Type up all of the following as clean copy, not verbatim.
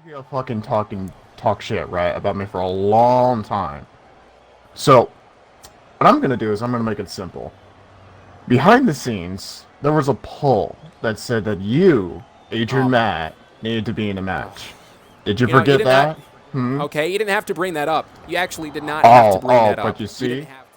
He'll fucking talk shit, right, about me for a long time. So, what I'm gonna do is I'm gonna make it simple. Behind the scenes, there was a poll that said that you, Adrian Oh, Matt, needed to be in a oh. match. Did you You forget didn't have. that? Hmm? Okay, you didn't have to bring that up. You actually did not have to bring that But up. you You didn't see? have to.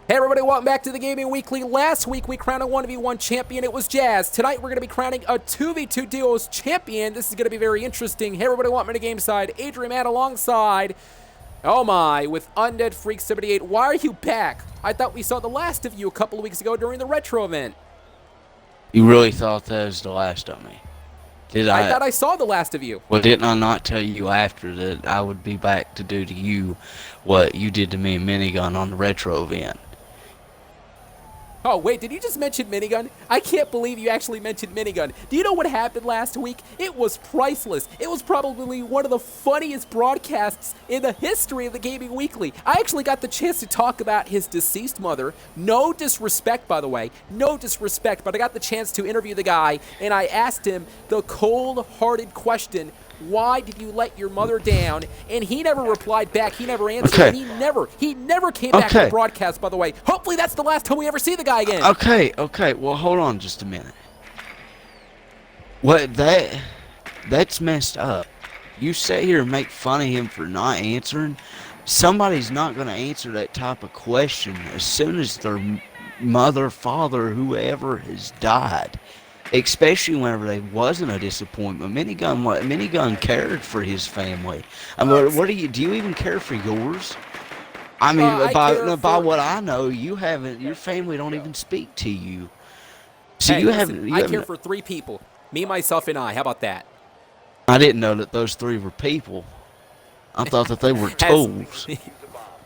Hey everybody, welcome back to the Gaming Weekly. Last week we crowned a 1v1 champion, it was Jazz. Tonight we're going to be crowning a 2v2 duos champion. This is going to be very interesting. Hey everybody, welcome to the game side. Adrian Matt alongside, oh my, with Undead Freak 78. Why are you back? I thought we saw the last of you a couple of weeks ago during the retro event. You really thought that was the last of me? Did I I? thought I saw the last of you. Well, didn't I not tell you after that I would be back to do to you what you did to me in Minigun on the retro event? Oh, wait, did you just mention Minigun? I can't believe you actually mentioned Minigun. Do you know what happened last week? It was priceless. It was probably one of the funniest broadcasts in the history of the Gaming Weekly. I actually got the chance to talk about his deceased mother. No disrespect, by the way. No disrespect, but I got the chance to interview the guy, and I asked him the cold-hearted question, why did you let your mother down? And he never replied back. He never answered. Okay. And he never came back to Okay. the broadcast, by the way. Hopefully that's the last time we ever see the guy again. Okay, well hold on just a minute. What that's messed up. You sit here and make fun of him for not answering. Somebody's not gonna answer that type of question as soon as their mother, father, whoever has died. Especially whenever they wasn't a disappointment. Minigun cared for his family. I mean, what do you even care for yours? I mean, I care by for- what I know, you haven't. Your family don't even speak to you. So Hey, you listen, haven't. I care for 3 people. Me, myself, and I. How about that? I didn't know that those 3 were people. I thought that they were As- tools.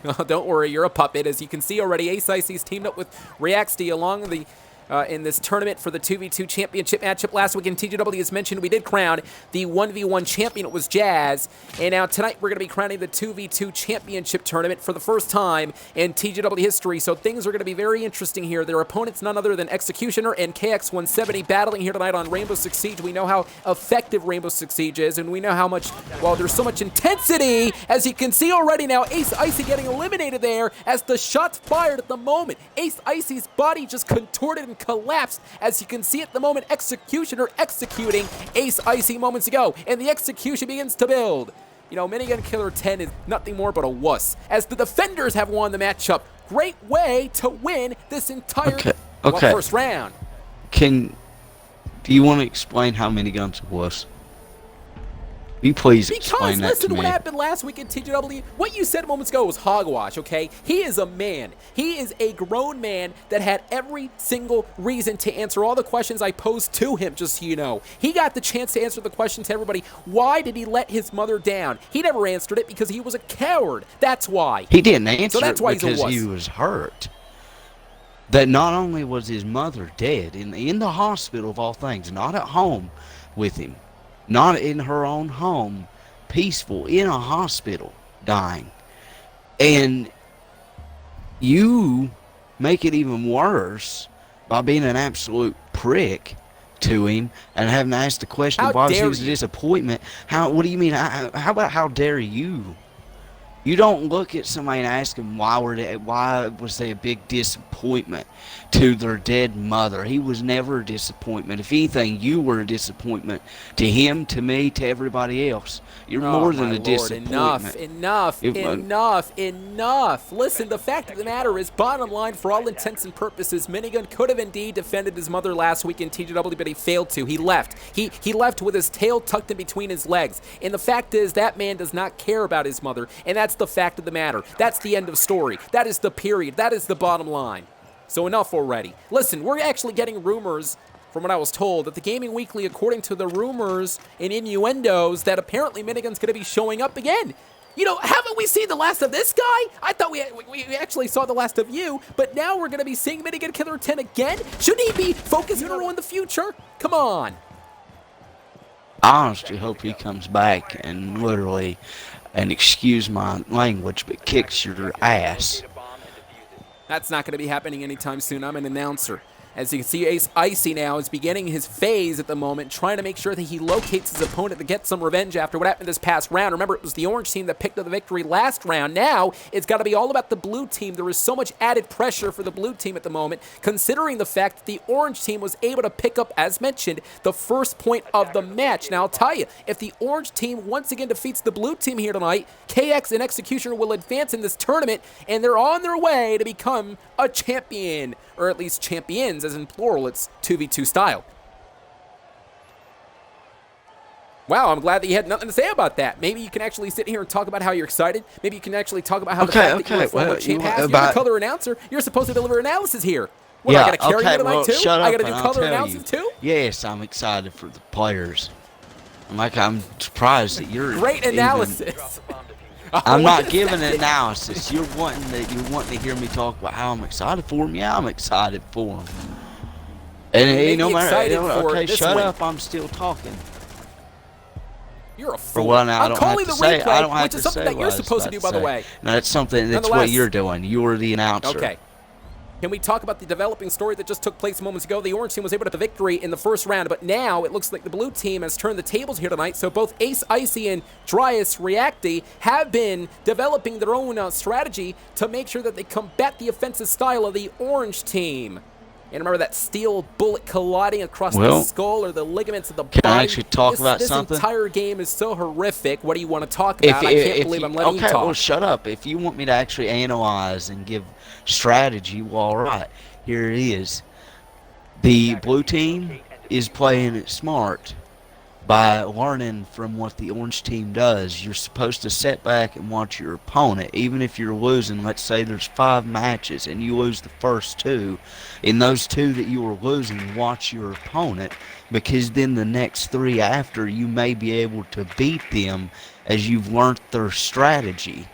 Oh, don't worry, you're a puppet. As you can see already, Ace Icy's teamed up with ReactD along the in this tournament for the 2v2 championship matchup last week in TGW. As mentioned, we did crown the 1v1 champion. It was Jazz. And now tonight we're going to be crowning the 2v2 championship tournament for the first time in TGW history. So things are going to be very interesting here. Their opponents none other than Executioner and KX170 battling here tonight on Rainbow Six Siege. We know how effective Rainbow Six Siege is, and we know how much, well, there's so much intensity. As you can see already now, Ace Icy getting eliminated there as the shots fired at the moment. Ace Icy's body just contorted and collapsed. As you can see at the moment, Executioner executing Ace Icy moments ago, and the execution begins to build. You know, Minigun Killer 10 is nothing more but a wuss, as the defenders have won the matchup. Great way to win this entire well, first round. Do you want to explain how Minigun's was? Will you please explain that Listen to to what me? happened last week in TGW. What you said moments ago was hogwash, okay? He is a man. He is a grown man that had every single reason to answer all the questions I posed to him, just so you know. He got the chance to answer the question to everybody. Why did he let his mother down? He never answered it because he was a coward. That's why. He didn't answer that's why it he's a because wuss. he was hurt. That not only was his mother dead in the hospital of all things, not at home with him, not in her own home, peaceful, in a hospital, dying. And you make it even worse by being an absolute prick to him and having to ask the question why he was a disappointment. What do you mean? How about how dare you? You don't look at somebody and ask them why was they a big disappointment to their dead mother. He was never a disappointment. If anything, you were a disappointment to him, to me, to everybody else. You're more than a disappointment. Enough. Listen, the fact of the matter is, bottom line, for all intents and purposes, Minigun could have indeed defended his mother last week in TGW, but he failed to. He left. He left with his tail tucked in between his legs. And the fact is, that man does not care about his mother, and that's the fact of the matter. That's the end of story. That is the period. That is the bottom line. So enough already. Listen, we're actually getting rumors, from what I was told, that the Gaming Weekly, according to the rumors and innuendos, that apparently Minigun's going to be showing up again. You know, haven't we seen the last of this guy? I thought we actually saw the last of you, but now we're going to be seeing Minigun Killer 10 again? Shouldn't he be focusing on the future? Come on. I honestly hope he comes back and literally, and excuse my language, but kicks your ass. That's not going to be happening anytime soon. I'm an announcer. As you can see, Ace Icy now is beginning his phase at the moment, trying to make sure that he locates his opponent to get some revenge after what happened this past round. Remember, it was the orange team that picked up the victory last round. Now, it's got to be all about the blue team. There is so much added pressure for the blue team at the moment, considering the fact that the orange team was able to pick up, as mentioned, the first point of the match. Now, I'll tell you, if the orange team once again defeats the blue team here tonight, KX and Executioner will advance in this tournament, and they're on their way to become a champion, or at least champions, as in plural, it's 2v2 style. Wow, I'm glad that you had nothing to say about that. Maybe you can actually sit here and talk about how you're excited. Maybe you can actually talk about how the fact that you're a former champ has. You're the color announcer. You're supposed to deliver analysis here. What, I got to carry you tonight too? I got to do color analysis too? Yes, I'm excited for the players. I'm surprised that you're great analysis. I'm not giving analysis. You're wanting to hear me talk about how I'm excited for them. Yeah, I'm excited for them. And no matter, okay, shut up. I'm still talking. You're a fool. Well, now, I'm calling the replay, which is something that you're supposed to do, by the way. No, that's something. That's what you're doing. You're the announcer. Okay. Can we talk about the developing story that just took place moments ago? The orange team was able to get the victory in the first round, but now it looks like the blue team has turned the tables here tonight. So both Ace Icy and Dryas Reacti have been developing their own strategy to make sure that they combat the offensive style of the orange team. And remember that steel bullet colliding across the skull or the ligaments of the body. Can I actually talk about something? This entire game is so horrific. What do you want to talk about? I can't believe I'm letting you talk. Okay, well, shut up. If you want me to actually analyze and give strategy, well, all right. Here it is. The blue team is playing it smart by learning from what the orange team does. You're supposed to sit back and watch your opponent. Even if you're losing, let's say there's 5 matches and you lose the first 2. In those 2 that you are losing, watch your opponent, because then the next 3 after, you may be able to beat them as you've learned their strategy.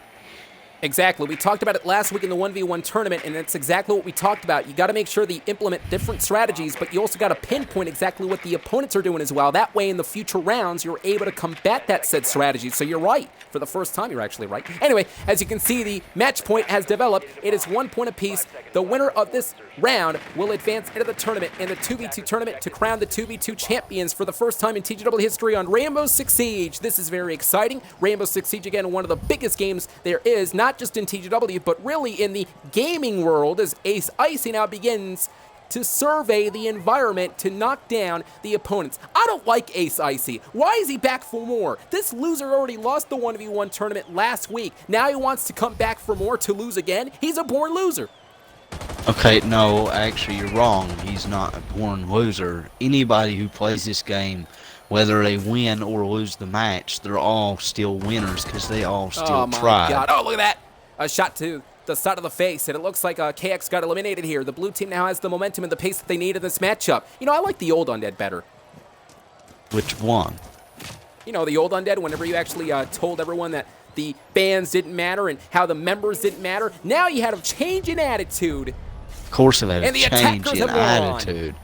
Exactly. We talked about it last week in the 1v1 tournament, and that's exactly what we talked about. You got to make sure that you implement different strategies, but you also got to pinpoint exactly what the opponents are doing as well. That way, in the future rounds, you're able to combat that said strategy. So you're right. For the first time, you're actually right. Anyway, as you can see, the match point has developed. It is 1 point apiece. The winner of this round will advance into the tournament in the 2v2 tournament to crown the 2v2 champions for the first time in TGW history on Rainbow Six Siege. This is very exciting. Rainbow Six Siege, again, one of the biggest games there is, not just in TGW, but really in the gaming world, as Ace Icy now begins to survey the environment to knock down the opponents. I don't like Ace Icy. Why is he back for more? This loser already lost the 1v1 tournament last week. Now he wants to come back for more to lose again? He's a born loser. Okay, no, actually you're wrong. He's not a born loser. Anybody who plays this game, whether they win or lose the match, they're all still winners because they all still tried. Oh my God. Oh, look at that. A shot to the side of the face, and it looks like KX got eliminated here. The blue team now has the momentum and the pace that they need in this matchup. You know, I like the old Undead better. Which one? You know, the old Undead, whenever you actually told everyone that the fans didn't matter and how the members didn't matter. Now you had a change in attitude. Of course it had a change in attitude.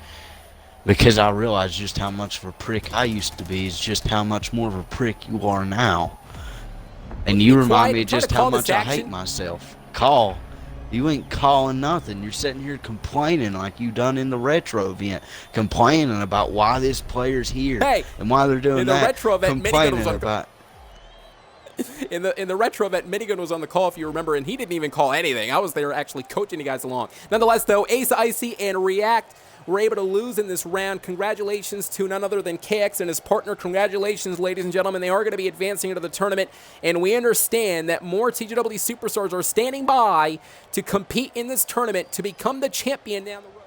Because I realized just how much of a prick I used to be is just how much more of a prick you are now. And you remind me just how much I hate myself. Call. You ain't calling nothing. You're sitting here complaining like you done in the retro event. Complaining about why this player's here. Hey, and why they're doing in the that. Retro event, complaining about... In the retro event, Minigun was on the call, if you remember, and he didn't even call anything. I was there actually coaching you guys along. Nonetheless, though, Ace Icy and React were able to lose in this round. Congratulations to none other than KX and his partner. Congratulations, ladies and gentlemen. They are going to be advancing into the tournament, and we understand that more TGW superstars are standing by to compete in this tournament to become the champion down the road.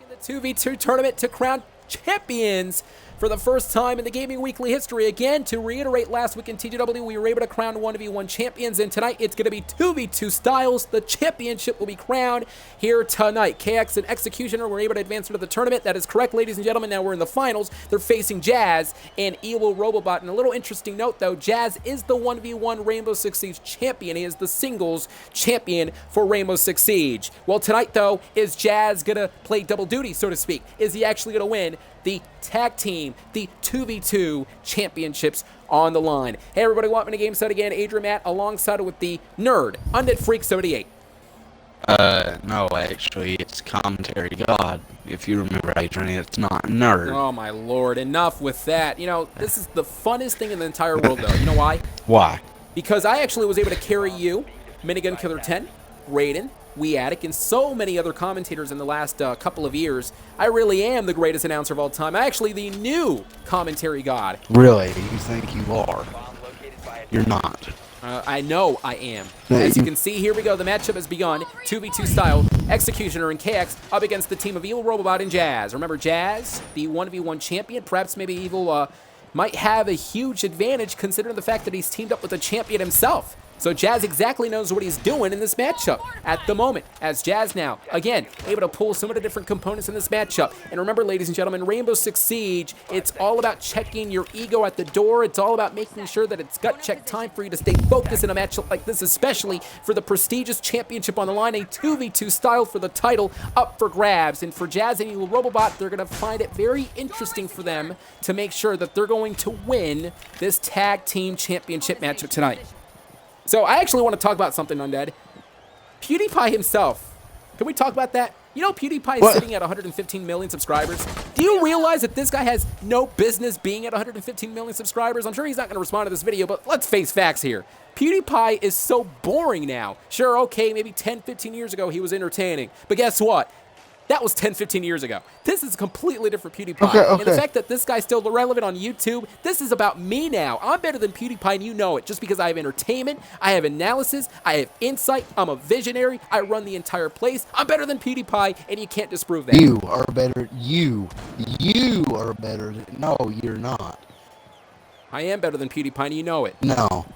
Back in the 2v2 tournament to crown champions for the first time in the Gaming Weekly history. Again, to reiterate, last week in TGW, we were able to crown 1v1 champions, and tonight it's going to be 2v2 styles. The championship will be crowned here tonight. KX and Executioner were able to advance into the tournament. That is correct, ladies and gentlemen. Now we're in the finals. They're facing Jazz and Evil Robobot. And a little interesting note, though, Jazz is the 1v1 Rainbow Six Siege champion. He is the singles champion for Rainbow Six Siege. Well, tonight, though, is Jazz going to play double duty, so to speak? Is he actually going to win the tag team, the 2v2 championships on the line? Hey everybody, welcome to Game Set again. Adrian Matt alongside with the nerd, Undead Freak 78. No, actually, it's Commentary God. If you remember, Adrian, it's not Nerd. Oh, my Lord. Enough with that. You know, this is the funnest thing in the entire world, though. You know why? Why? Because I actually was able to carry you, Minigun Killer 10, Raiden, Attic, and so many other commentators in the last couple of years. I really am the greatest announcer of all time. I'm actually the new Commentary God. Really? You think you are? You're not. I know I am. As you can see, here we go. The matchup has begun. 2v2 style. Executioner and KX up against the team of Evil Robobot and Jazz. Remember, Jazz, the 1v1 champion. Perhaps maybe Evil might have a huge advantage considering the fact that he's teamed up with the champion himself. So Jazz exactly knows what he's doing in this matchup at the moment, as Jazz now, again, able to pull some of the different components in this matchup. And remember, ladies and gentlemen, Rainbow Six Siege, it's all about checking your ego at the door. It's all about making sure that it's gut check time for you to stay focused in a matchup like this, especially for the prestigious championship on the line, a 2v2 style for the title up for grabs. And for Jazz and Evil Robobot, they're going to find it very interesting for them to make sure that they're going to win this tag team championship matchup tonight. So I actually want to talk about something, Undead. PewDiePie himself. Can we talk about that? You know PewDiePie is sitting at 115 million subscribers. Do you realize that this guy has no business being at 115 million subscribers? I'm sure he's not going to respond to this video, but let's face facts here. PewDiePie is so boring now. Sure, okay, maybe 10, 15 years ago he was entertaining. But guess what? That was 10, 15 years ago. This is a completely different PewDiePie. Okay. And the fact that this guy's still relevant on YouTube, this is about me now. I'm better than PewDiePie, and you know it, just because I have entertainment, I have analysis, I have insight, I'm a visionary, I run the entire place. I'm better than PewDiePie, and you can't disprove that. You are better. You are better. No, you're not. I am better than PewDiePie, and you know it. No.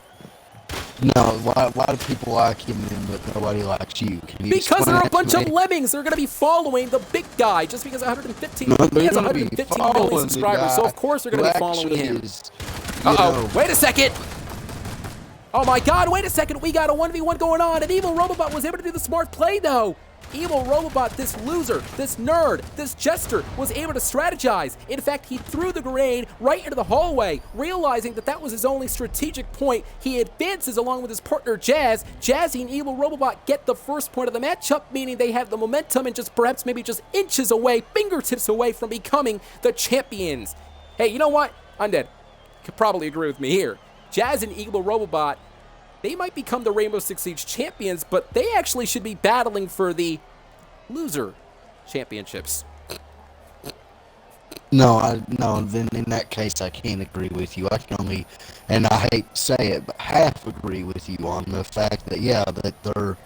No, why do people like him but nobody likes you? Because they're a bunch of lemmings. They're going to be following the big guy just because 115 he has 115 million subscribers, so of course they're going to be following him. Uh-oh, wait a second. Oh my god, wait a second. We got a 1v1 going on, and Evil Robobot was able to do the smart play, though. Evil Robobot, this loser, this nerd, this jester, was able to strategize. In fact, he threw the grenade right into the hallway, realizing that that was his only strategic point. He advances along with his partner Jazz. Jazzy and Evil Robobot get the first point of the matchup, meaning they have the momentum and just perhaps maybe just inches away, fingertips away from becoming the champions. Hey, you know what? Undead could probably agree with me here. Jazz and Evil Robobot, they might become the Rainbow Six Siege champions, but they actually should be battling for the loser championships. No, then in that case I can't agree with you. I can only, and I hate to say it, but half agree with you on the fact that, yeah, that they're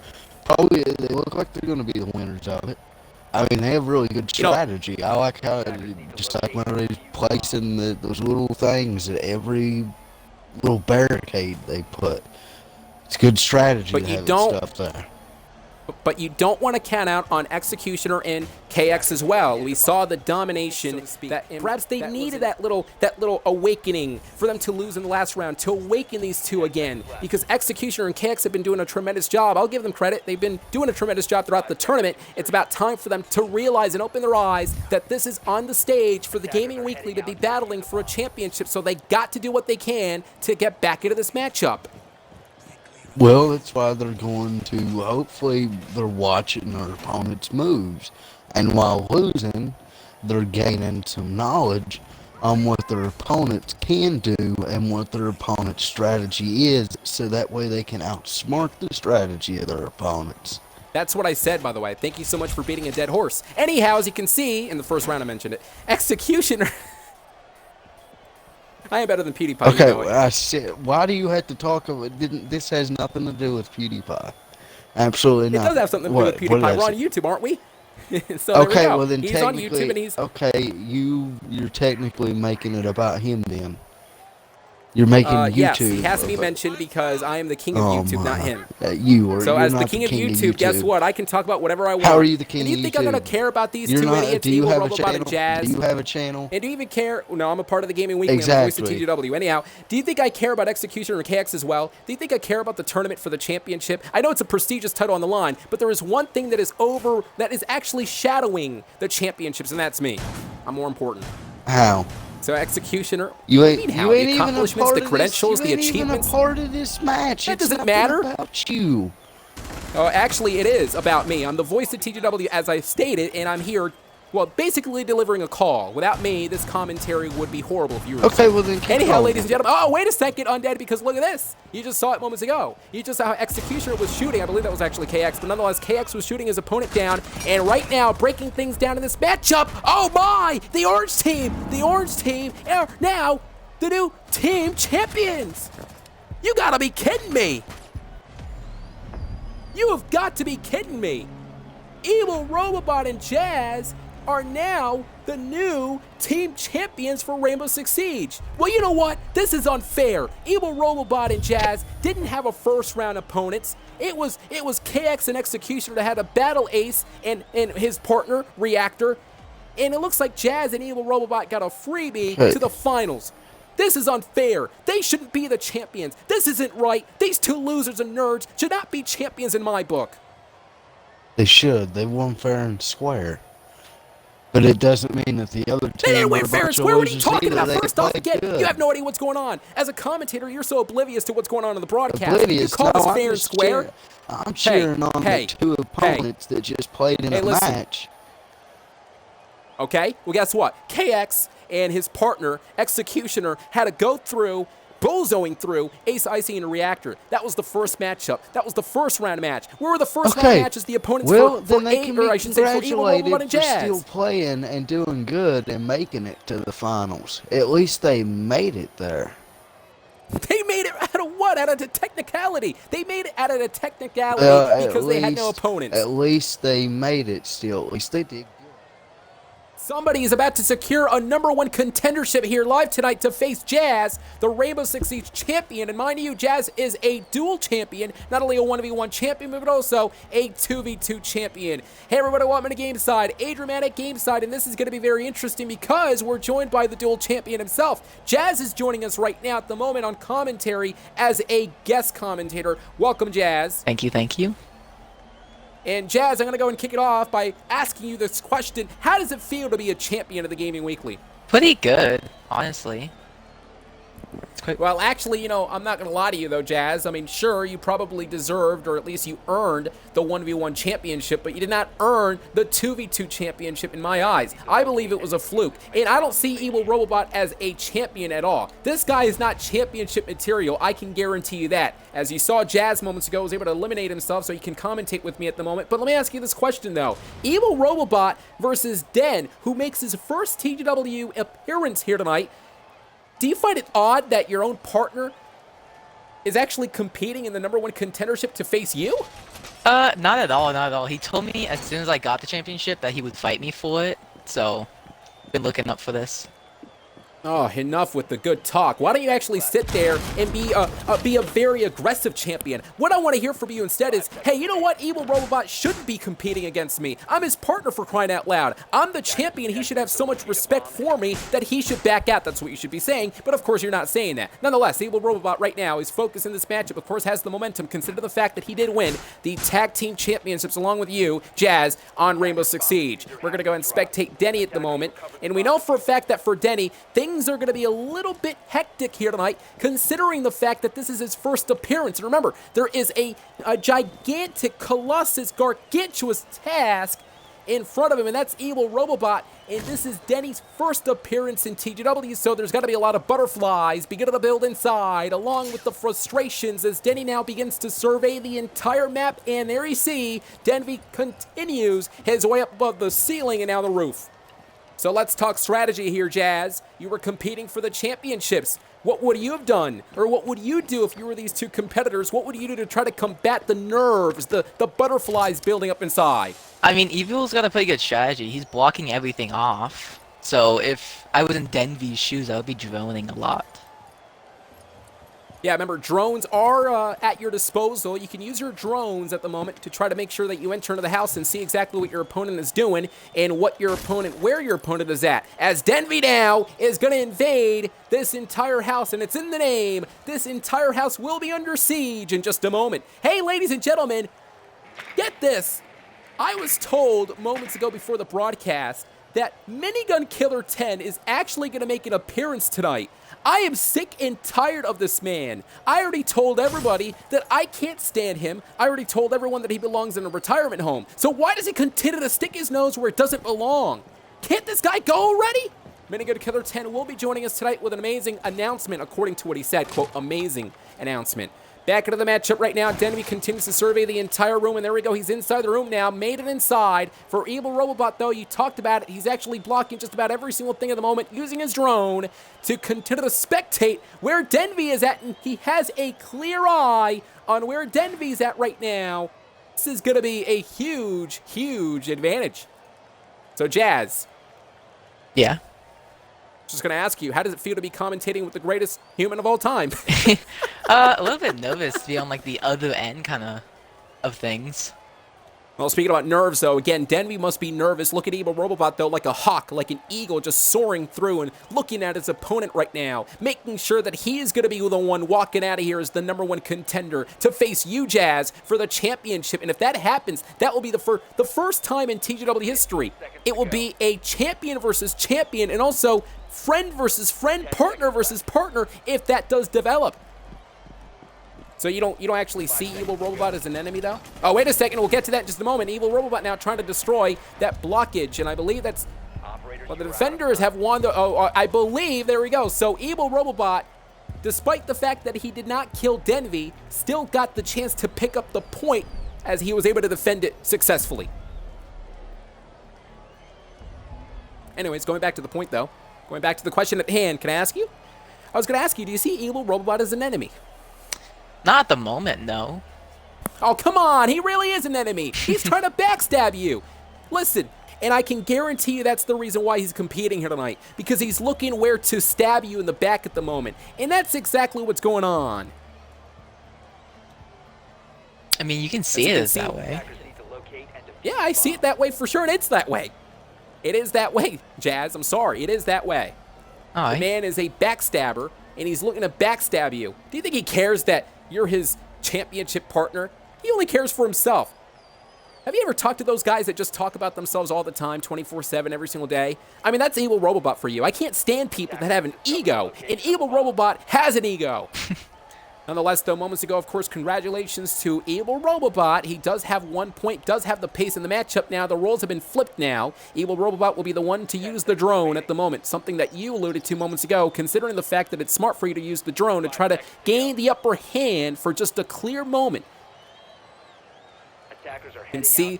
probably, they look like they're going to be the winners of it. I mean, they have really good strategy. I like how, just like when they're placing those little things at every little barricade they put. It's good strategy to have stuff there. But you don't want to count out on Executioner and KX as well. We saw the domination that perhaps they needed that little awakening for them to lose in the last round, to awaken these two again. Because Executioner and KX have been doing a tremendous job. I'll give them credit. They've been doing a tremendous job throughout the tournament. It's about time for them to realize and open their eyes that this is on the stage for the Gaming Weekly to be battling for a championship. So they got to do what they can to get back into this matchup. Well, that's why they're going to, hopefully, they're watching their opponent's moves. And while losing, they're gaining some knowledge on what their opponents can do and what their opponent's strategy is, so that way they can outsmart the strategy of their opponents. That's what I said, by the way. Thank you so much for beating a dead horse. Anyhow, as you can see, in the first round I mentioned it, Executioner... I am better than PewDiePie. Okay, you know I said, why do you have to talk about? This has nothing to do with PewDiePie. Absolutely not. It does have something to do with PewDiePie. We're on YouTube, aren't we? So okay, well then he's on YouTube and he's okay. You're technically making it about him then. You're making YouTube. Yes, he has to be mentioned because I am the king of YouTube, not him. So as the king of YouTube, guess what? I can talk about whatever I want. How are you the king of YouTube? And do you think I'm going to care about these two idiots, Evil Robobot and Jazz? Do you have a channel? And do you even care? No, I'm a part of the Gaming Weekly. Exactly. I'm the voice of TGW. Anyhow, do you think I care about Executioner or KX as well? Do you think I care about the tournament for the championship? I know it's a prestigious title on the line, but there is one thing that is actually shadowing the championships, and that's me. I'm more important. How? So Executioner, you ain't even a accomplishments, part the credentials, the achievements. Even a part of this match. That doesn't matter about you. Actually, it is about me. I'm the voice of TGW, as I stated, and I'm here, well, basically delivering a call. Without me, this commentary would be horrible if you were. Okay, well then keep Anyhow, going. ladies and gentlemen, oh, wait a second, Undead, because look at this. You just saw it moments ago. You just saw how Executioner was shooting. I believe that was actually KX, but nonetheless, KX was shooting his opponent down, and right now, breaking things down in this matchup, oh my, the orange team are now the new team champions. You gotta be kidding me. You have got to be kidding me. Evil Robobot and Jazz are now the new team champions for Rainbow Six Siege. Well, you know what? This is unfair. Evil Robobot and Jazz didn't have a first round opponents. It was KX and Executioner that had a battle ace and his partner, Reactor. And it looks like Jazz and Evil Robobot got a freebie to the finals. This is unfair. They shouldn't be the champions. This isn't right. These two losers and nerds should not be champions in my book. They should. They won fair and square. But it doesn't mean that the other team... They didn't win fair and square. What are you talking about? They First off, played again, good. you have no idea what's going on. As a commentator, you're so oblivious to what's going on in the broadcast. Oblivious? You call No, this I'm fair and just square? cheering. I'm cheering on the two opponents that just played in a listen. match. Okay, well, guess what? KX and his partner, Executioner, had to go through, bullzoing through Ace Icy and Reactor. That was the first matchup. That was the first round match. Where were the first round matches? The opponents well, for then they eight, can or be I should say for Evil Robobot and congratulated for Jazz. still playing and doing good and making it to the finals. At least they made it there. They made it out of what? Out of a technicality. They made it out of a technicality because they had no opponents. At least they made it still. At least they did. Somebody is about to secure a #1 contendership here live tonight to face Jazz, the Rainbow Six Siege champion. And mind you, Jazz is a dual champion, not only a 1v1 champion, but also a 2v2 champion. Hey everybody, welcome to Game Side. Adrian Matt at Game Side, and this is going to be very interesting because we're joined by the dual champion himself. Jazz is joining us right now at the moment on commentary as a guest commentator. Welcome, Jazz. Thank you, thank you. And Jazz, I'm going to go and kick it off by asking you this question. How does it feel to be a champion of the Gaming Weekly? Pretty good, honestly. It's quite... Well, actually, you know, I'm not going to lie to you, though, Jazz. I mean, sure, you probably deserved, or at least you earned, the 1v1 championship, but you did not earn the 2v2 championship in my eyes. I believe it was a fluke, and I don't see Evil Robobot as a champion at all. This guy is not championship material, I can guarantee you that. As you saw, Jazz moments ago was able to eliminate himself, so he can commentate with me at the moment. But let me ask you this question, though. Evil Robobot versus Den, who makes his first TGW appearance here tonight. Do you find it odd that your own partner is actually competing in the #1 contendership to face you? Not at all, not at all. He told me as soon as I got the championship that he would fight me for it, so been looking up for this. Oh, enough with the good talk. Why don't you actually sit there and be a very aggressive champion? What I want to hear from you instead is, hey, you know what? Evil Robobot shouldn't be competing against me. I'm his partner, for crying out loud. I'm the champion. He should have so much respect for me that he should back out. That's what you should be saying. But of course, you're not saying that. Nonetheless, Evil Robobot right now is focused in this matchup. Of course, has the momentum. Consider the fact that he did win the tag team championships along with you, Jazz, on Rainbow Six Siege. We're going to go and spectate Denny at the moment. And we know for a fact that for Denny, things are going to be a little bit hectic here tonight, considering the fact that this is his first appearance. And remember, there is a gigantic, colossus, gargantuous task in front of him, and that's Evil Robobot. And this is Denny's first appearance in TGW, so there's got to be a lot of butterflies beginning to build inside, along with the frustrations as Denny now begins to survey the entire map. And there you see, Denny continues his way up above the ceiling and down the roof. So let's talk strategy here, Jazz. You were competing for the championships. What would you have done? Or what would you do if you were these two competitors? What would you do to try to combat the nerves, the butterflies building up inside? I mean, Evil's got a pretty good strategy. He's blocking everything off. So if I was in Denvy's shoes, I would be droning a lot. Yeah, remember, drones are at your disposal. You can use your drones at the moment to try to make sure that you enter into the house and see exactly what your opponent is doing and where your opponent is at. As Denvy now is going to invade this entire house, and it's in the name. This entire house will be under siege in just a moment. Hey, ladies and gentlemen, get this. I was told moments ago before the broadcast that Minigun Killer 10 is actually going to make an appearance tonight. I am sick and tired of this man. I already told everybody that I can't stand him. I already told everyone that he belongs in a retirement home. So why does he continue to stick his nose where it doesn't belong? Can't this guy go already? Minigun Killer 10 will be joining us tonight with an amazing announcement, according to what he said. Quote, amazing announcement. Back into the matchup right now. Denby continues to survey the entire room, and there we go. He's inside the room now. Made it inside. For Evil Robobot, though, you talked about it. He's actually blocking just about every single thing at the moment, using his drone to continue to spectate where Denby is at, and he has a clear eye on where Denby's at right now. This is going to be a huge, huge advantage. So, Jazz. Yeah. Just going to ask you, how does it feel to be commentating with the greatest human of all time? A little bit nervous to be on like the other end kind of things. Well, speaking about nerves, though, again, Denby must be nervous. Look at Evil Robobot, though, like a hawk, like an eagle, just soaring through and looking at his opponent right now, making sure that he is going to be the one walking out of here as the #1 contender to face you, Jazz, for the championship. And if that happens, that will be the first time in TGW history. It will be a champion versus champion, and also friend versus friend, partner versus partner, if that does develop. So you don't actually see Evil Robobot as an enemy, though? Oh, wait a second. We'll get to that in just a moment. Evil Robobot now trying to destroy that blockage, and I believe that's... Well, the defenders have won the... Oh, I believe... There we go. So Evil Robobot, despite the fact that he did not kill Denby, still got the chance to pick up the point as he was able to defend it successfully. Anyways, going back to the point, though. Going back to the question at hand, can I ask you? I was going to ask you, do you see Evil Robobot as an enemy? Not at the moment, no. Oh, come on. He really is an enemy. He's trying to backstab you. Listen, and I can guarantee you that's the reason why he's competing here tonight, because he's looking where to stab you in the back at the moment. And that's exactly what's going on. I mean, you can see it as that way. Yeah, I see it that way for sure, and it's that way. It is that way, Jazz. I'm sorry. It is that way. All right. The man is a backstabber, and he's looking to backstab you. Do you think he cares that you're his championship partner? He only cares for himself. Have you ever talked to those guys that just talk about themselves all the time, 24/7, every single day? I mean, that's Evil Robobot for you. I can't stand people that have an ego, and Evil Robobot has an ego. Nonetheless, though, moments ago, of course, congratulations to Evil Robobot. He does have 1 point, does have the pace in the matchup now. The roles have been flipped now. Evil Robobot will be the one to use the drone at the moment, something that you alluded to moments ago, considering the fact that it's smart for you to use the drone to try to gain the upper hand for just a clear moment. And see,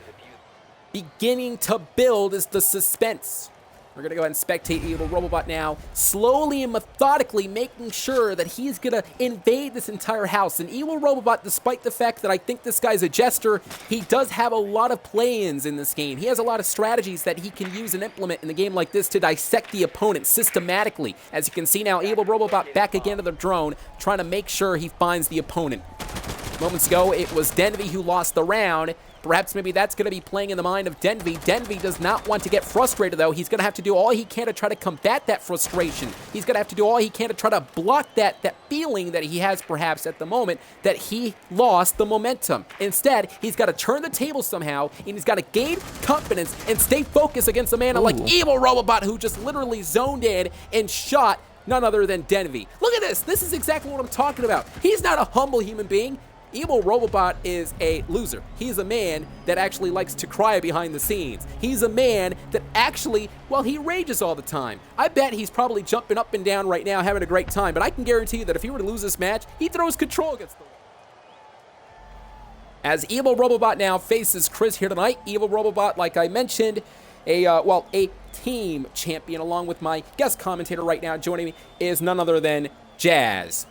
beginning to build is the suspense. We're going to go ahead and spectate Evil Robobot now, slowly and methodically making sure that he's going to invade this entire house. And Evil Robobot, despite the fact that I think this guy's a jester, he does have a lot of play-ins in this game. He has a lot of strategies that he can use and implement in a game like this to dissect the opponent systematically. As you can see now, Evil Robobot back again to the drone, trying to make sure he finds the opponent. Moments ago, it was Denby who lost the round. Perhaps maybe that's going to be playing in the mind of Denby. Denby does not want to get frustrated, though. He's going to have to do all he can to try to combat that frustration. He's going to have to do all he can to try to block that feeling that he has perhaps at the moment that he lost the momentum. Instead, he's got to turn the table somehow, and he's got to gain confidence and stay focused against a man like Evil Robobot, who just literally zoned in and shot none other than Denby. Look at this. This is exactly what I'm talking about. He's not a humble human being. Evil Robobot is a loser. He's a man that actually likes to cry behind the scenes. He's a man that actually, well, he rages all the time. I bet he's probably jumping up and down right now, having a great time, but I can guarantee you that if he were to lose this match, he throws control against the wall. As Evil Robobot now faces Chris here tonight, Evil Robobot, like I mentioned, a team champion, along with my guest commentator right now joining me is none other than Jazz.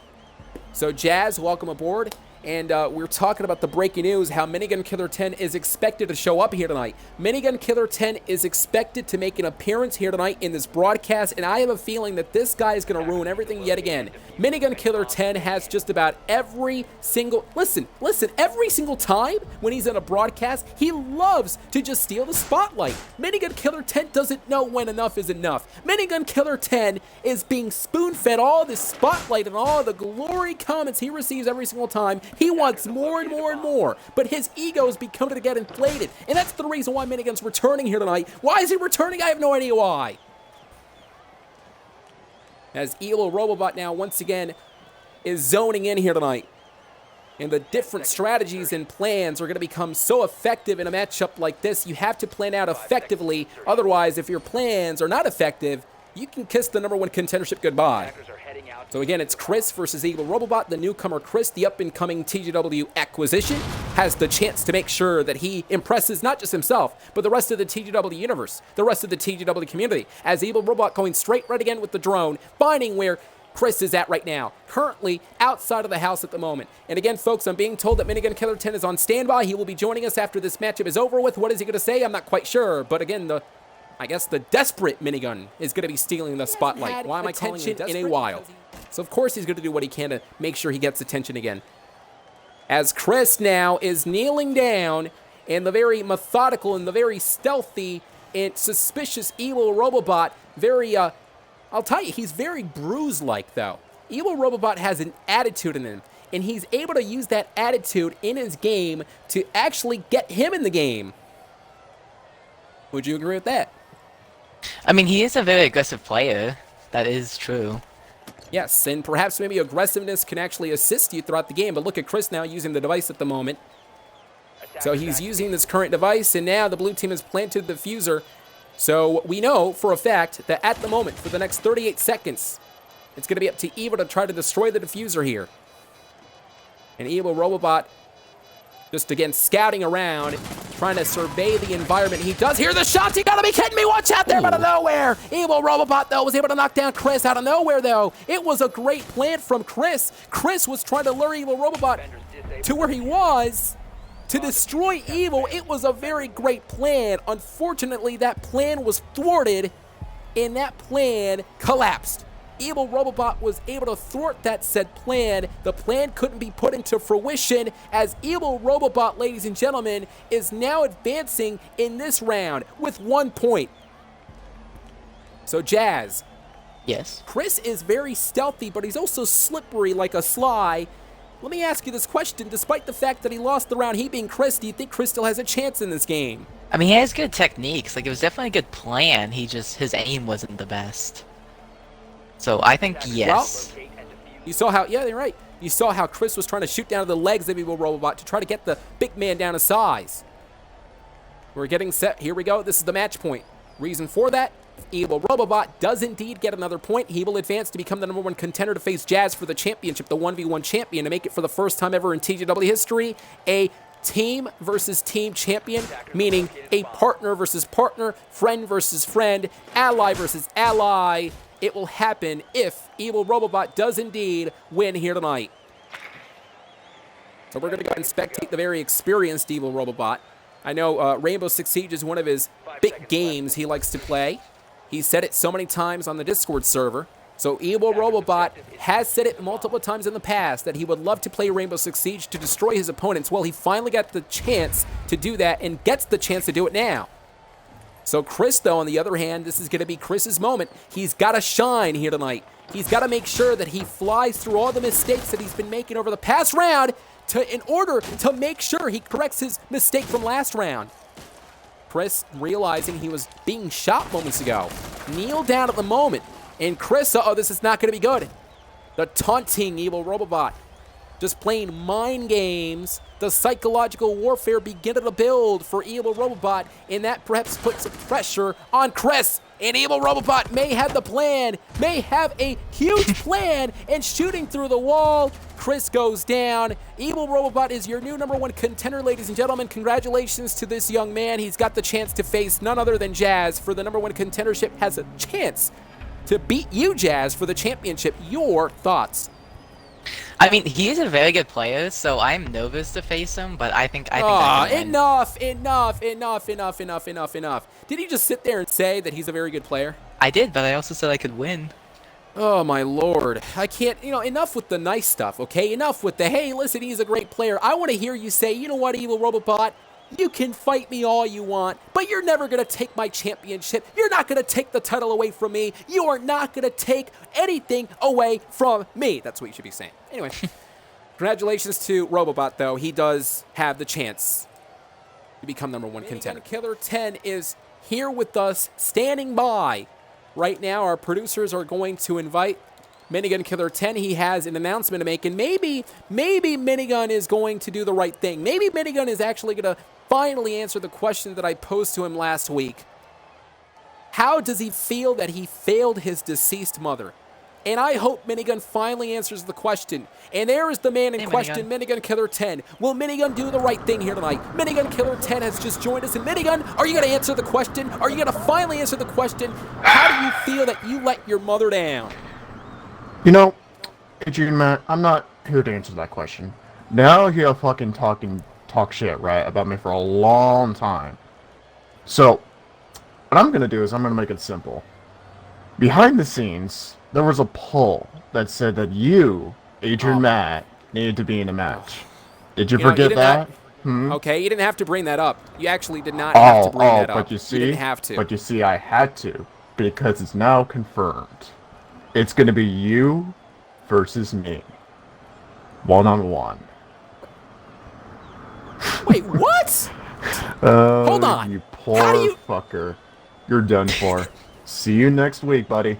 So Jazz, welcome aboard. And we're talking about the breaking news, how Minigun Killer 10 is expected to show up here tonight. Minigun Killer 10 is expected to make an appearance here tonight in this broadcast, and I have a feeling that this guy is going to ruin everything yet again. Minigun Killer 10 has just about every single... Listen, every single time when he's in a broadcast, he loves to just steal the spotlight. Minigun Killer 10 doesn't know when enough is enough. Minigun Killer 10 is being spoon-fed all this spotlight and all the glory comments he receives every single time He wants more and more and more, but his ego is becoming to get inflated, and that's the reason why Minigun's returning here tonight. Why is he returning? I have no idea why. As Evil Robobot now, once again, is zoning in here tonight. And the different strategies and plans are going to become so effective in a matchup like this. You have to plan out effectively. Otherwise, if your plans are not effective, you can kiss the #1 contendership goodbye. So again, it's Chris versus Evil Robobot. The newcomer Chris, the up-and-coming TGW acquisition, has the chance to make sure that he impresses not just himself, but the rest of the TGW universe, the rest of the TGW community. As Evil Robot going straight right again with the drone, finding where Chris is at right now, currently outside of the house at the moment. And again, folks, I'm being told that Minigun Killer 10 is on standby. He will be joining us after this matchup is over with. What is he going to say? I'm not quite sure. But again, I guess the desperate Minigun is going to be stealing the spotlight. Why am I calling him desperate? In a while. So of course he's going to do what he can to make sure he gets attention again. As Chris now is kneeling down, and the very methodical and the very stealthy and suspicious Evil Robobot, I'll tell you, he's very bruise-like, though. Evil Robobot has an attitude in him, and he's able to use that attitude in his game to actually get him in the game. Would you agree with that? I mean, he is a very aggressive player. That is true. Yes, and perhaps maybe aggressiveness can actually assist you throughout the game, but look at Chris now using the device at the moment. So he's using this current device, and now the blue team has planted the diffuser. So we know for a fact that at the moment, for the next 38 seconds, it's going to be up to Evil to try to destroy the diffuser here. And Evil Robobot just again scouting around, trying to survey the environment. He does hear the shots. You gotta be kidding me. Watch out there out of nowhere. Evil Robobot, though, was able to knock down Chris out of nowhere, though. It was a great plan from Chris. Chris was trying to lure Evil Robobot to where he was to destroy Evil. It was a very great plan. Unfortunately, that plan was thwarted, and that plan collapsed. Evil Robobot was able to thwart that said plan. The plan couldn't be put into fruition, as Evil Robobot, ladies and gentlemen, is now advancing in this round with 1 point. So Jazz. Yes. Chris is very stealthy, but he's also slippery like a sly. Let me ask you this question. Despite the fact that he lost the round, he being Chris, do you think Chris still has a chance in this game? I mean, he has good techniques. Like, it was definitely a good plan. His aim wasn't the best. So I think yes. Well, you saw how, yeah, you're right. You saw how Chris was trying to shoot down the legs of Evil Robobot to try to get the big man down to size. We're getting set. Here we go. This is the match point. Reason for that, Evil Robobot does indeed get another point. He will advance to become the #1 contender to face Jazz for the championship, the 1v1 champion, to make it for the first time ever in TGW history, a team versus team champion, meaning a partner versus partner, friend versus friend, ally versus ally. It will happen if Evil Robobot does indeed win here tonight. So we're going to go and spectate the very experienced Evil Robobot. I know Rainbow Six Siege is one of his big games he likes to play. He's said it so many times on the Discord server. So Evil Robobot has said it multiple times in the past that he would love to play Rainbow Six Siege to destroy his opponents. Well, he finally got the chance to do that and gets the chance to do it now. So Chris, though, on the other hand, this is going to be Chris's moment. He's got to shine here tonight. He's got to make sure that he flies through all the mistakes that he's been making over the past round in order to make sure he corrects his mistake from last round. Chris, realizing he was being shot moments ago, kneeled down at the moment. And Chris, this is not going to be good. The taunting Evil Robobot. Just playing mind games. The psychological warfare beginning to build for Evil Robobot, and that perhaps puts some pressure on Chris. And Evil Robobot may have the plan, may have a huge plan, and shooting through the wall. Chris goes down. Evil Robobot is your new #1 contender, ladies and gentlemen. Congratulations to this young man. He's got the chance to face none other than Jazz for the #1 contendership. Has a chance to beat you, Jazz, for the championship. Your thoughts? I mean, he is a very good player, so I'm nervous to face him, but I think I can win. Enough. Did he just sit there and say that he's a very good player? I did, but I also said I could win. Oh, my Lord. I can't, enough with the nice stuff, okay? Enough with the, hey, listen, he's a great player. I want to hear you say, you know what, Evil Robobot? You can fight me all you want, but you're never going to take my championship. You're not going to take the title away from me. You are not going to take anything away from me. That's what you should be saying. Anyway, Congratulations to Robobot, though. He does have the chance to become #1 contender. Minigun Killer 10 is here with us, standing by. Right now, our producers are going to invite Minigun Killer 10. He has an announcement to make, and maybe Minigun is going to do the right thing. Maybe Minigun is actually going to finally answer the question that I posed to him last week. How does he feel that he failed his deceased mother? And I hope Minigun finally answers the question. And there is the man in question, Minigun Killer 10. Will Minigun do the right thing here tonight? Minigun Killer 10 has just joined us. And Minigun, are you going to answer the question? Are you going to finally answer the question? How do you feel that you let your mother down? You know, Adrian Matt, I'm not here to answer that question. Now you have fucking talk shit, right, about me for a long time. So, what I'm going to do is I'm going to make it simple. Behind the scenes, there was a poll that said that you, Adrian Matt, needed to be in a match. Did you forget that? Okay, you didn't have to bring that up. You actually did not have to bring that up. But you see, didn't have to. But you see, I had to, because it's now confirmed. It's going to be you versus me. One-on-one. Wait, what? Hold on. You poor fucker. You're done for. See you next week, buddy.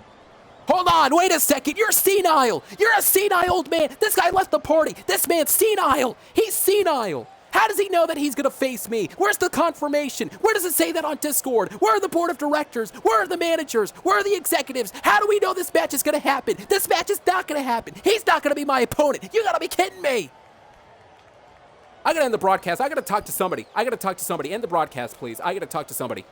Hold on, wait a second. You're senile. You're a senile old man. This guy left the party. This man's senile. He's senile. How does he know that he's going to face me? Where's the confirmation? Where does it say that on Discord? Where are the board of directors? Where are the managers? Where are the executives? How do we know this match is going to happen? This match is not going to happen. He's not going to be my opponent. You got to be kidding me. I got to end the broadcast. I got to talk to somebody. End the broadcast, please. I got to talk to somebody.